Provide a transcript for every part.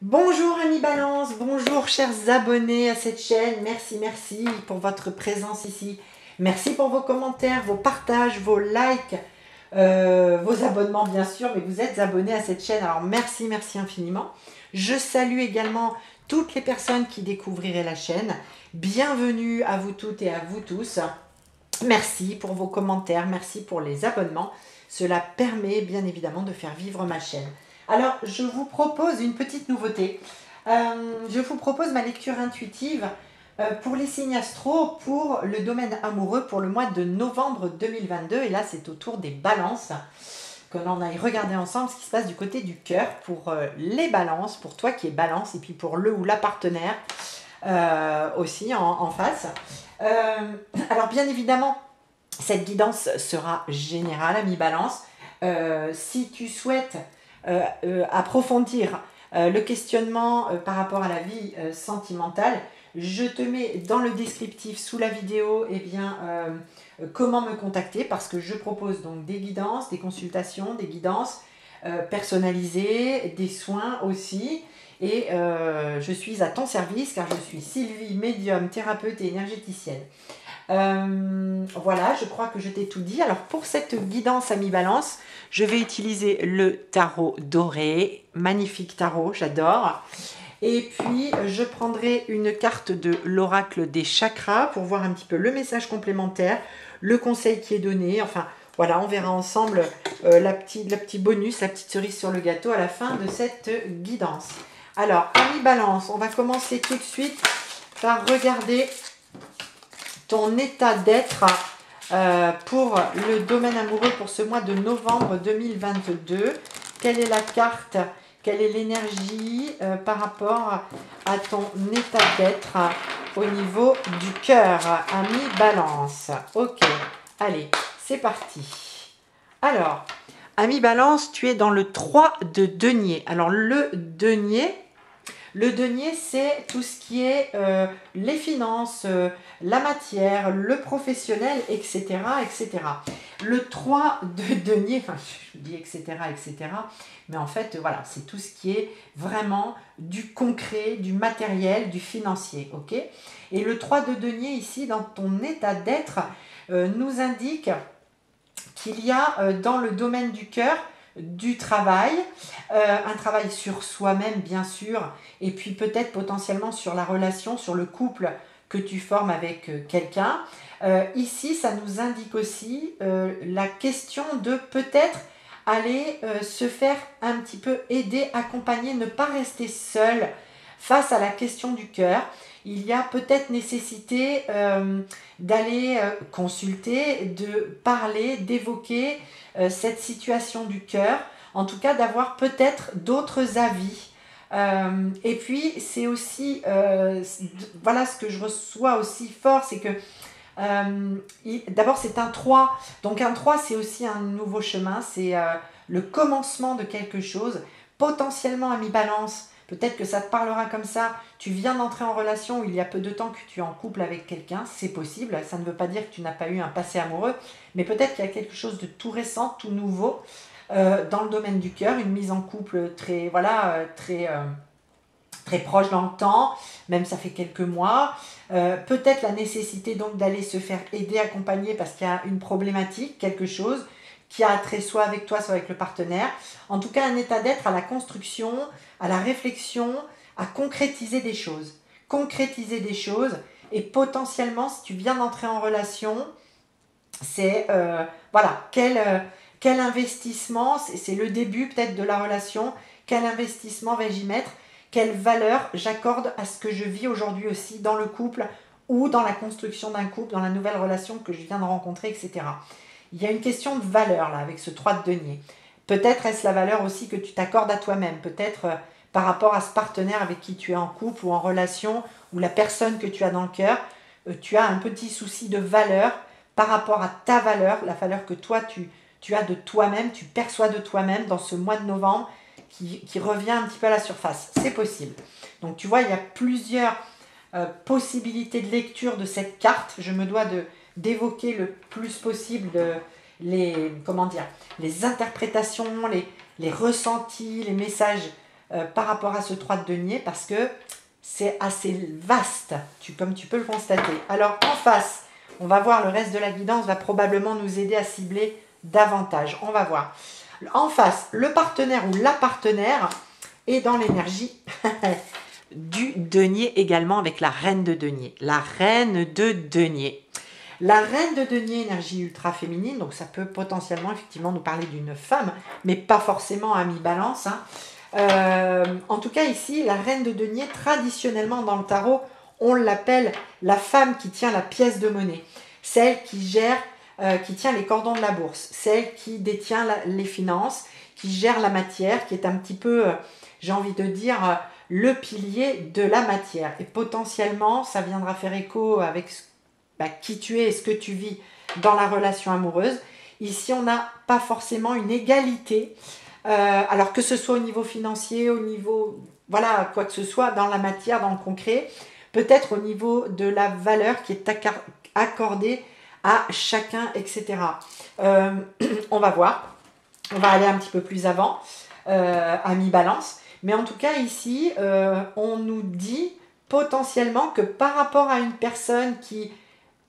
Bonjour Amis Balance, bonjour chers abonnés à cette chaîne, merci pour votre présence ici. Merci pour vos commentaires, vos partages, vos likes, vos abonnements bien sûr, mais vous êtes abonnés à cette chaîne, alors merci infiniment. Je salue également toutes les personnes qui découvriraient la chaîne. Bienvenue à vous toutes et à vous tous. Merci pour vos commentaires, merci pour les abonnements. Cela permet bien évidemment de faire vivre ma chaîne. Alors, je vous propose une petite nouveauté. Je vous propose ma lecture intuitive pour les signes astro pour le domaine amoureux pour le mois de novembre 2022. Et là, c'est au tour des balances que l'on aille regarder ensemble ce qui se passe du côté du cœur pour les balances, pour toi qui es balance et puis pour le ou la partenaire aussi en face. Alors, bien évidemment, cette guidance sera générale, ami balance. Si tu souhaites approfondir le questionnement par rapport à la vie sentimentale, je te mets dans le descriptif sous la vidéo comment me contacter parce que je propose donc des guidances, des consultations, des guidances personnalisées, des soins aussi. Et je suis à ton service car je suis Sylvie, médium, thérapeute et énergéticienne. Voilà, je crois que je t'ai tout dit. Alors pour cette guidance ami balance, je vais utiliser le tarot doré, magnifique tarot, j'adore. Et puis je prendrai une carte de l'oracle des chakras pour voir un petit peu le message complémentaire, le conseil qui est donné. Enfin voilà, on verra ensemble le petit bonus, la petite cerise sur le gâteau à la fin de cette guidance. Alors ami balance, on va commencer tout de suite par regarder ton état d'être pour le domaine amoureux pour ce mois de novembre 2022. Quelle est la carte? Quelle est l'énergie par rapport à ton état d'être au niveau du cœur, ami balance? Ok, allez, c'est parti. Alors, ami balance, tu es dans le 3 de denier. Alors, le denier, c'est tout ce qui est les finances, la matière, le professionnel, etc., etc. Le 3 de denier, enfin je dis etc., etc., mais en fait, voilà, c'est tout ce qui est vraiment du concret, du matériel, du financier, ok? Et le 3 de denier, ici, dans ton état d'être, nous indique qu'il y a dans le domaine du cœur du travail, un travail sur soi-même bien sûr, et puis peut-être potentiellement sur la relation, sur le couple que tu formes avec quelqu'un. Ici, ça nous indique aussi la question de peut-être aller se faire un petit peu aider, accompagner, ne pas rester seul face à la question du cœur. Il y a peut-être nécessité d'aller consulter, de parler, d'évoquer cette situation du cœur, en tout cas d'avoir peut-être d'autres avis. Et puis c'est aussi, voilà ce que je reçois aussi fort, c'est que d'abord c'est un 3, donc un 3 c'est aussi un nouveau chemin, c'est le commencement de quelque chose, potentiellement ami balance. Peut-être que ça te parlera comme ça, tu viens d'entrer en relation ou il y a peu de temps que tu es en couple avec quelqu'un, c'est possible, ça ne veut pas dire que tu n'as pas eu un passé amoureux, mais peut-être qu'il y a quelque chose de tout récent, tout nouveau dans le domaine du cœur, une mise en couple très, voilà, très proche dans le temps, même ça fait quelques mois, peut-être la nécessité donc d'aller se faire aider, accompagner parce qu'il y a une problématique, quelque chose qui a trait soit avec toi, soit avec le partenaire. En tout cas, un état d'être à la construction, à la réflexion, à concrétiser des choses. Concrétiser des choses et potentiellement, si tu viens d'entrer en relation, c'est voilà, quel investissement, c'est le début peut-être de la relation, quel investissement vais-je y mettre, quelle valeur j'accorde à ce que je vis aujourd'hui aussi dans le couple ou dans la construction d'un couple, dans la nouvelle relation que je viens de rencontrer, etc. Il y a une question de valeur là avec ce 3 de denier. Peut-être est-ce la valeur aussi que tu t'accordes à toi-même, peut-être par rapport à ce partenaire avec qui tu es en couple ou en relation, ou la personne que tu as dans le cœur, tu as un petit souci de valeur par rapport à ta valeur, la valeur que toi tu as de toi-même, tu perçois de toi-même dans ce mois de novembre qui revient un petit peu à la surface. C'est possible. Donc tu vois, il y a plusieurs possibilités de lecture de cette carte. Je me dois d'évoquer le plus possible les interprétations, les ressentis, les messages par rapport à ce 3 de denier parce que c'est assez vaste, comme tu peux le constater. Alors en face, on va voir, le reste de la guidance va probablement nous aider à cibler davantage. On va voir. En face, le partenaire ou la partenaire est dans l'énergie du denier également avec la reine de denier. La reine de denier. La reine de denier, énergie ultra féminine, donc ça peut potentiellement effectivement nous parler d'une femme, mais pas forcément à mi-balance. En tout cas ici, la reine de denier, traditionnellement dans le tarot, on l'appelle la femme qui tient la pièce de monnaie, celle qui gère, qui tient les cordons de la bourse, celle qui détient les finances, qui gère la matière, qui est un petit peu, j'ai envie de dire, le pilier de la matière. Et potentiellement, ça viendra faire écho avec qui tu es et ce que tu vis dans la relation amoureuse. Ici, on n'a pas forcément une égalité, alors que ce soit au niveau financier, au niveau, voilà, quoi que ce soit, dans la matière, dans le concret, peut-être au niveau de la valeur qui est accordée à chacun, etc. On va voir, on va aller un petit peu plus avant, à mi-balance. Mais en tout cas, ici, on nous dit potentiellement que par rapport à une personne qui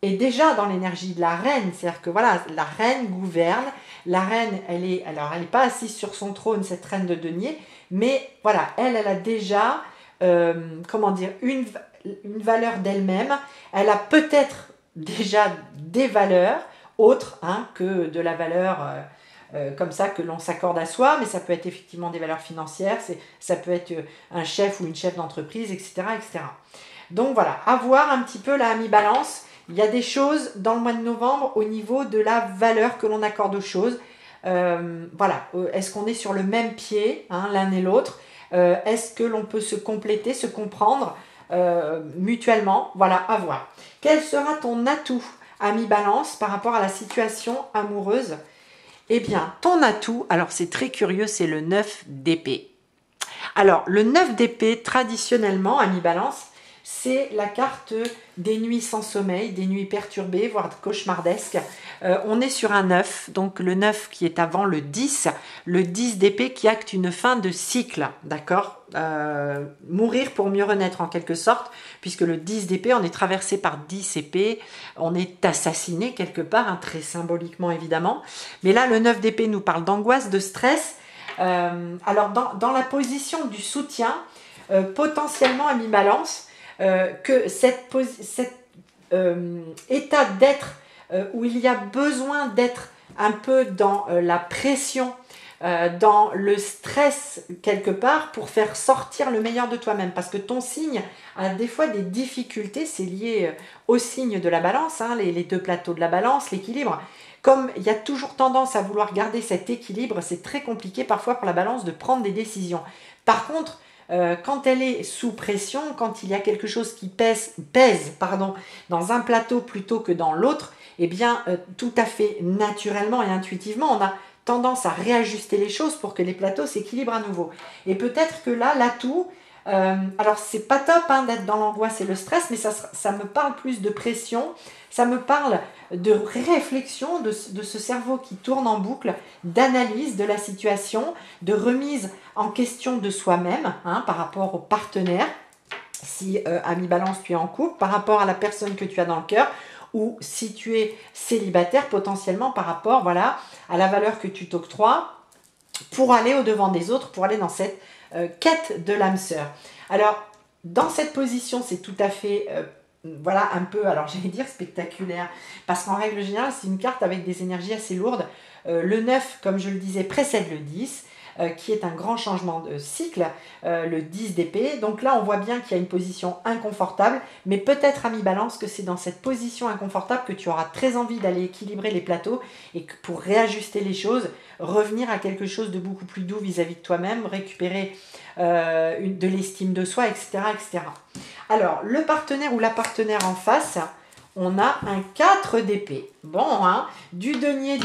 est déjà dans l'énergie de la reine, c'est-à-dire que voilà, la reine gouverne, la reine, elle est pas assise sur son trône, cette reine de denier, mais voilà, elle a déjà, comment dire, une valeur d'elle-même, elle a peut-être déjà des valeurs autres que de la valeur comme ça que l'on s'accorde à soi, mais ça peut être effectivement des valeurs financières, ça peut être un chef ou une chef d'entreprise, etc., etc. Donc voilà, à voir un petit peu là à mi-balance. Il y a des choses dans le mois de novembre au niveau de la valeur que l'on accorde aux choses. Voilà, est-ce qu'on est sur le même pied, l'un et l'autre? Est-ce que l'on peut se compléter, se comprendre mutuellement? Voilà, à voir. Quel sera ton atout à mi-balance par rapport à la situation amoureuse? Eh bien, ton atout, alors c'est très curieux, c'est le 9 d'épée. Alors, le 9 d'épée, traditionnellement, à mi-balance, c'est la carte des nuits sans sommeil, des nuits perturbées, voire cauchemardesques. On est sur un 9, donc le 9 qui est avant le 10 d'épée qui acte une fin de cycle, d'accord, mourir pour mieux renaître en quelque sorte, puisque le 10 d'épée, on est traversé par 10 épées, on est assassiné quelque part, très symboliquement évidemment. Mais là, le 9 d'épée nous parle d'angoisse, de stress. Alors, dans la position du soutien, potentiellement à mi-balance, que cet état d'être où il y a besoin d'être un peu dans la pression, dans le stress quelque part pour faire sortir le meilleur de toi-même, parce que ton signe a des fois des difficultés, c'est lié au signe de la balance, les deux plateaux de la balance, l'équilibre. Comme il y a toujours tendance à vouloir garder cet équilibre, c'est très compliqué parfois pour la balance de prendre des décisions. Par contre, quand elle est sous pression, quand il y a quelque chose qui pèse dans un plateau plutôt que dans l'autre, eh bien, tout à fait naturellement et intuitivement, on a tendance à réajuster les choses pour que les plateaux s'équilibrent à nouveau. Et peut-être que là, l'atout, alors c'est pas top d'être dans l'angoisse et le stress, mais ça me parle plus de pression, ça me parle de réflexion, de ce cerveau qui tourne en boucle, d'analyse de la situation, de remise en question de soi-même par rapport au partenaire, si à mi-balance tu es en couple, par rapport à la personne que tu as dans le cœur, ou si tu es célibataire, potentiellement par rapport à la valeur que tu t'octroies pour aller au-devant des autres, pour aller dans cette quête de l'âme sœur. Alors, dans cette position, c'est tout à fait, un peu, alors j'allais dire spectaculaire, parce qu'en règle générale, c'est une carte avec des énergies assez lourdes. Le 9, comme je le disais, précède le 10, qui est un grand changement de cycle, le 10 d'épée. Donc là, on voit bien qu'il y a une position inconfortable, mais peut-être à mi-balance que c'est dans cette position inconfortable que tu auras très envie d'aller équilibrer les plateaux et que pour réajuster les choses, revenir à quelque chose de beaucoup plus doux vis-à-vis de toi-même, récupérer de l'estime de soi, etc., etc. Alors, le partenaire ou la partenaire en face, on a un 4 d'épée. Bon, du denier,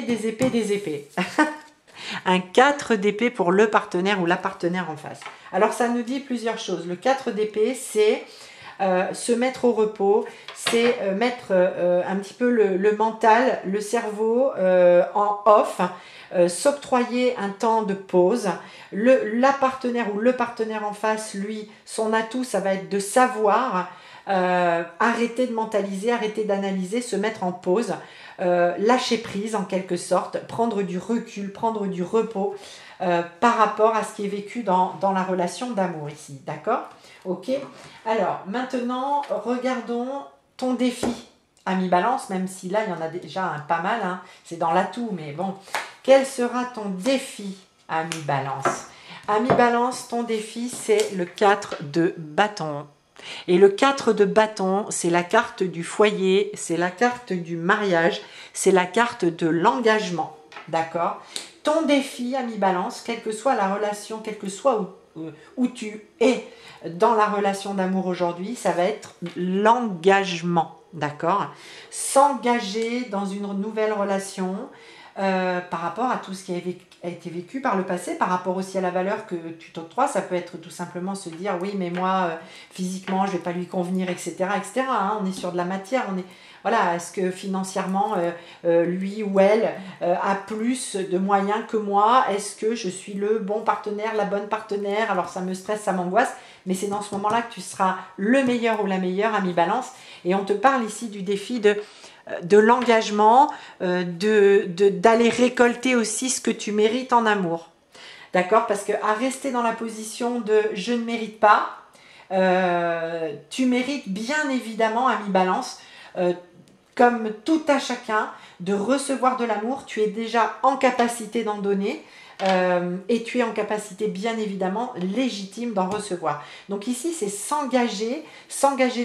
des épées. Un 4 d'épée pour le partenaire ou la partenaire en face. Alors, ça nous dit plusieurs choses. Le 4 d'épée, c'est Se mettre au repos, c'est mettre un petit peu le mental, le cerveau en off, s'octroyer un temps de pause. La partenaire ou le partenaire en face, lui, son atout, ça va être de savoir arrêter de mentaliser, arrêter d'analyser, se mettre en pause, lâcher prise en quelque sorte, prendre du recul, prendre du repos par rapport à ce qui est vécu dans la relation d'amour ici, d'accord? Ok. Alors maintenant, regardons ton défi, ami Balance, même si là il y en a déjà pas mal, hein, c'est dans l'atout, mais bon, quel sera ton défi, ami Balance? Ami Balance, ton défi, c'est le 4 de bâton. Et le 4 de bâton, c'est la carte du foyer, c'est la carte du mariage, c'est la carte de l'engagement, d'accord? Ton défi, ami Balance, quelle que soit la relation, quel que soit où tu es dans la relation d'amour aujourd'hui, ça va être l'engagement, d'accord? S'engager dans une nouvelle relation par rapport à tout ce qui a été vécu par le passé, par rapport aussi à la valeur que tu t'octroies. Ça peut être tout simplement se dire, oui, mais moi, physiquement, je ne vais pas lui convenir, etc. etc. Hein, on est sur de la matière, on est... Voilà, est-ce que financièrement, lui ou elle a plus de moyens que moi? Est-ce que je suis le bon partenaire, la bonne partenaire? Alors ça me stresse, ça m'angoisse, mais c'est dans ce moment-là que tu seras le meilleur ou la meilleure, ami Balance. Et on te parle ici du défi de l'engagement, d'aller récolter aussi ce que tu mérites en amour. D'accord? Parce qu'à rester dans la position de « je ne mérite pas », tu mérites bien évidemment, ami Balance, comme tout à chacun, de recevoir de l'amour. Tu es déjà en capacité d'en donner et tu es en capacité bien évidemment légitime d'en recevoir. Donc ici c'est s'engager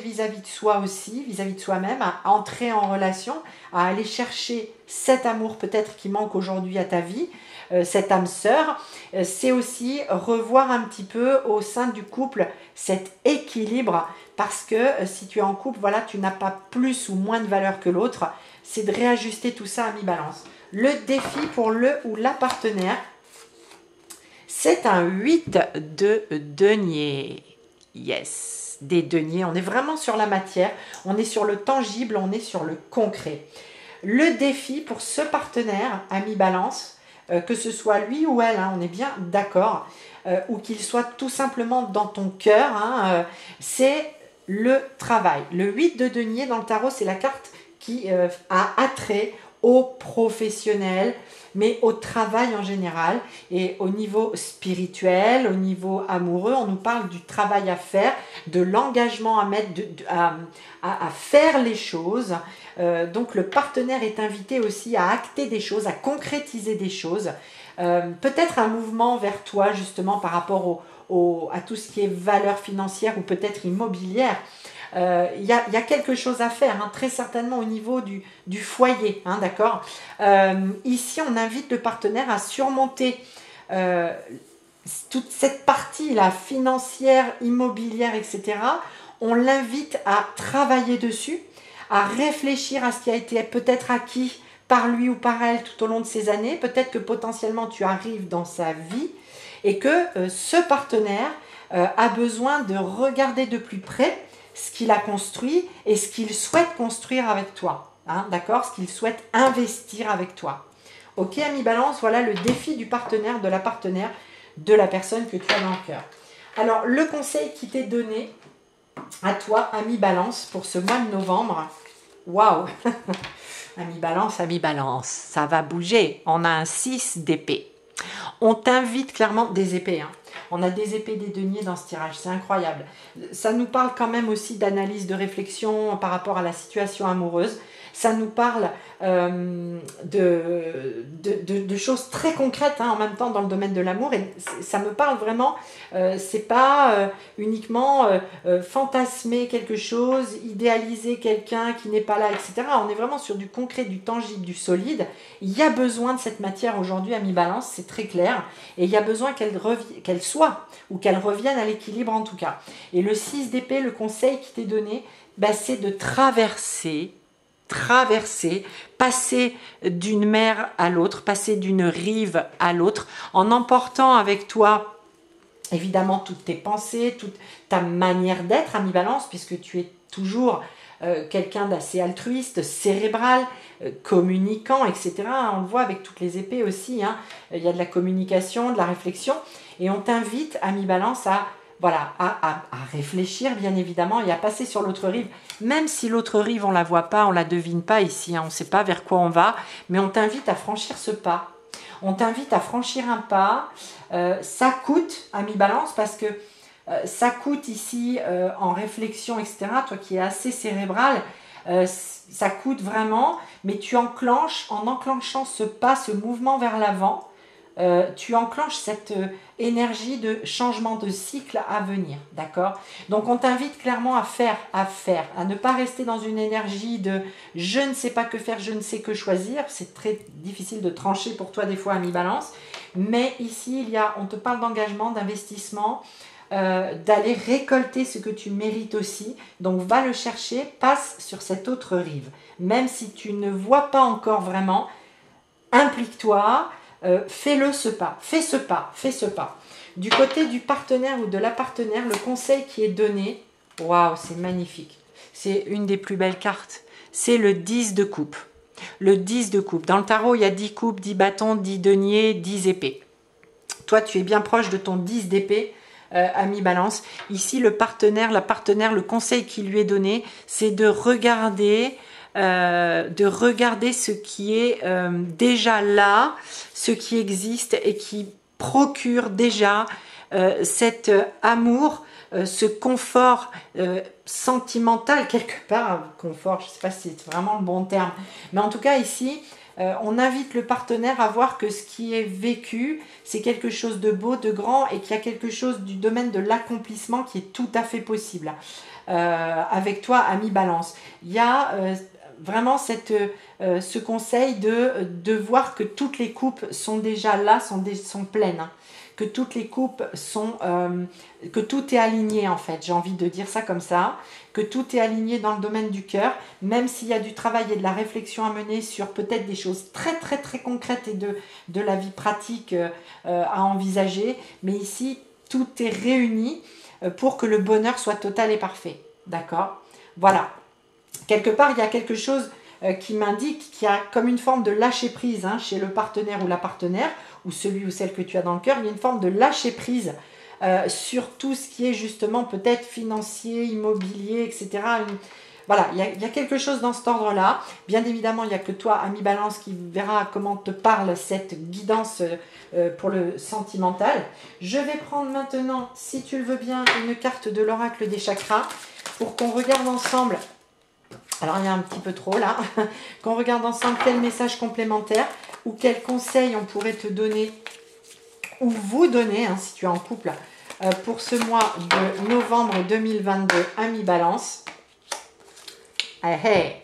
vis-à-vis de soi aussi, vis-à-vis de soi-même, à entrer en relation, à aller chercher cet amour peut-être qui manque aujourd'hui à ta vie, cette âme sœur. C'est aussi revoir un petit peu au sein du couple cet équilibre, parce que si tu es en couple, voilà, tu n'as pas plus ou moins de valeur que l'autre. C'est de réajuster tout ça à mi-balance. Le défi pour le ou la partenaire, c'est un 8 de denier. Yes, des deniers. On est vraiment sur la matière, on est sur le tangible, on est sur le concret. Le défi pour ce partenaire, ami Balance, que ce soit lui ou elle, hein, on est bien d'accord, ou qu'il soit tout simplement dans ton cœur, hein, c'est le travail. Le 8 de denier dans le tarot, c'est la carte qui a attrait au professionnel, mais au travail en général. Et au niveau spirituel, au niveau amoureux, on nous parle du travail à faire, de l'engagement à mettre, à faire les choses. Donc le partenaire est invité aussi à acter des choses, à concrétiser des choses. Peut-être un mouvement vers toi justement par rapport à tout ce qui est valeur financière ou peut-être immobilière. Il y a quelque chose à faire, hein, très certainement au niveau du foyer, hein, d'accord. Ici, on invite le partenaire à surmonter toute cette partie-là, financière, immobilière, etc. On l'invite à travailler dessus, à réfléchir à ce qui a été peut-être acquis par lui ou par elle tout au long de ces années. Peut-être que potentiellement tu arrives dans sa vie et que ce partenaire a besoin de regarder de plus près ce qu'il a construit et ce qu'il souhaite construire avec toi. Hein, d'accord? Ce qu'il souhaite investir avec toi. Ok, ami Balance, voilà le défi du partenaire, de la partenaire, de la personne que tu as dans le cœur. Alors, le conseil qui t'est donné à toi, ami Balance, pour ce mois de novembre. Waouh! Ami Balance, ça va bouger. On a un 6 d'épée. On t'invite clairement des épées, hein. On a des épées, des deniers dans ce tirage, c'est incroyable. Ça nous parle quand même aussi d'analyse, de réflexion par rapport à la situation amoureuse. Ça nous parle de choses très concrètes, hein, en même temps dans le domaine de l'amour. Et ça me parle vraiment, c'est pas uniquement fantasmer quelque chose, idéaliser quelqu'un qui n'est pas là, etc. On est vraiment sur du concret, du tangible, du solide. Il y a besoin de cette matière aujourd'hui, ami Balance, c'est très clair. Et il y a besoin qu'elle soit, ou qu'elle revienne à l'équilibre en tout cas. Et le 6 d'épée, le conseil qui t'est donné, bah, c'est de traverser, passer d'une mer à l'autre, passer d'une rive à l'autre, en emportant avec toi évidemment toutes tes pensées, toute ta manière d'être, ami Balance, puisque tu es toujours quelqu'un d'assez altruiste, cérébral, communicant, etc. On le voit avec toutes les épées aussi, hein. Il y a de la communication, de la réflexion, et on t'invite, ami Balance, à, voilà, à réfléchir, bien évidemment, et à passer sur l'autre rive, même si l'autre rive, on ne la voit pas, on ne la devine pas ici, hein, on ne sait pas vers quoi on va, mais on t'invite à franchir ce pas. On t'invite à franchir un pas. Ça coûte, ami Balance, parce que ça coûte ici en réflexion, etc. Toi qui es assez cérébral, ça coûte vraiment, mais tu enclenches, en enclenchant ce pas, ce mouvement vers l'avant, tu enclenches cette énergie de changement de cycle à venir, d'accord? Donc on t'invite clairement à faire, à ne pas rester dans une énergie de je ne sais pas que faire, je ne sais que choisir. C'est très difficile de trancher pour toi des fois, ami Balance, mais ici on te parle d'engagement, d'investissement, d'aller récolter ce que tu mérites aussi. Donc va le chercher, passe sur cette autre rive, même si tu ne vois pas encore vraiment, implique-toi. Fais-le ce pas, fais ce pas, fais ce pas. Du côté du partenaire ou de la partenaire, le conseil qui est donné, waouh, c'est magnifique. C'est une des plus belles cartes. C'est le 10 de coupe. Le 10 de coupe. Dans le tarot, il y a 10 coupes, 10 bâtons, 10 deniers, 10 épées. Toi, tu es bien proche de ton 10 d'épée, ami Balance. Ici, le partenaire, la partenaire, le conseil qui lui est donné, c'est de regarder ce qui est déjà là, ce qui existe et qui procure déjà cet amour, ce confort sentimental quelque part. Confort, je ne sais pas si c'est vraiment le bon terme, mais en tout cas ici, on invite le partenaire à voir que ce qui est vécu, c'est quelque chose de beau, de grand, et qu'il y a quelque chose du domaine de l'accomplissement qui est tout à fait possible. Avec toi, ami Balance. Il y a vraiment ce conseil de voir que toutes les coupes sont déjà là, sont pleines. Hein. Que toutes les coupes sont... que tout est aligné en fait, j'ai envie de dire ça comme ça. Que tout est aligné dans le domaine du cœur, même s'il y a du travail et de la réflexion à mener sur peut-être des choses très très très concrètes et de la vie pratique à envisager. Mais ici, tout est réuni pour que le bonheur soit total et parfait. D'accord? Voilà. Quelque part, il y a quelque chose qui m'indique qu'il y a comme une forme de lâcher prise hein, chez le partenaire ou la partenaire, ou celui ou celle que tu as dans le cœur. Il y a une forme de lâcher prise sur tout ce qui est justement peut-être financier, immobilier, etc. Voilà, il y a quelque chose dans cet ordre-là. Bien évidemment, il n'y a que toi, ami Balance, qui verra comment te parle cette guidance pour le sentimental. Je vais prendre maintenant, si tu le veux bien, une carte de l'oracle des chakras pour qu'on regarde ensemble. Alors, il y a un petit peu trop là. Qu'on regarde ensemble quel message complémentaire ou quel conseil on pourrait te donner ou vous donner, hein, si tu es en couple, pour ce mois de novembre 2022, ami Balance. Hey, hey.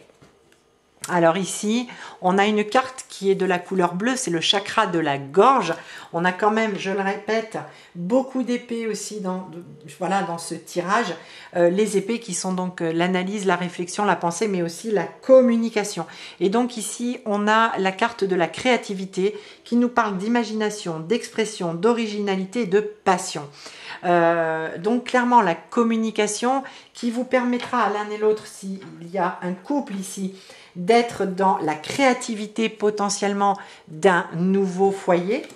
Alors ici, on a une carte qui est de la couleur bleue, c'est le chakra de la gorge. On a quand même, je le répète, beaucoup d'épées aussi voilà, dans ce tirage. Les épées qui sont donc l'analyse, la réflexion, la pensée, mais aussi la communication. Et donc ici, on a la carte de la créativité qui nous parle d'imagination, d'expression, d'originalité et de passion. Donc clairement, la communication qui vous permettra à l'un et l'autre, s'il y a un couple ici, d'être dans la créativité potentiellement d'un nouveau foyer.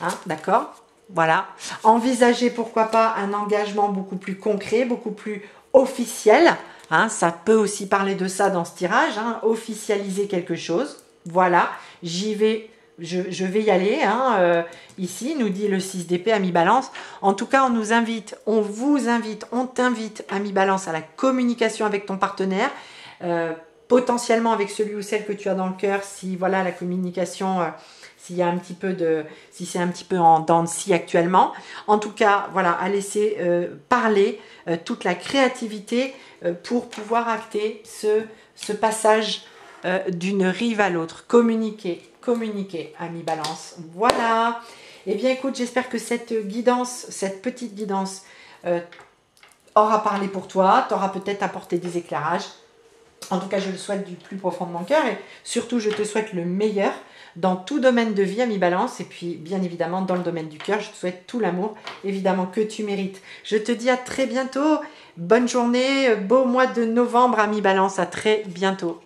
Hein, d'accord? Voilà. Envisager pourquoi pas un engagement beaucoup plus concret, beaucoup plus officiel. Hein, ça peut aussi parler de ça dans ce tirage. Hein, officialiser quelque chose. Voilà. J'y vais. Je vais y aller. Hein, ici, nous dit le 6 d'épée, ami Balance. En tout cas, on nous invite, on vous invite, on t'invite, ami Balance, à la communication avec ton partenaire. Potentiellement avec celui ou celle que tu as dans le cœur, si voilà la communication, s'il y a un petit peu si c'est un petit peu en dents de scie actuellement. En tout cas, voilà, à laisser parler toute la créativité pour pouvoir acter ce passage d'une rive à l'autre. Communiquer, ami Balance. Voilà. Eh bien, écoute, j'espère que cette guidance, cette petite guidance aura parlé pour toi, t'aura peut-être apporté des éclairages. En tout cas, je le souhaite du plus profond de mon cœur et surtout, je te souhaite le meilleur dans tout domaine de vie, Ami Balance. Et puis, bien évidemment, dans le domaine du cœur, je te souhaite tout l'amour, évidemment, que tu mérites. Je te dis à très bientôt. Bonne journée, beau mois de novembre, Ami Balance. À très bientôt.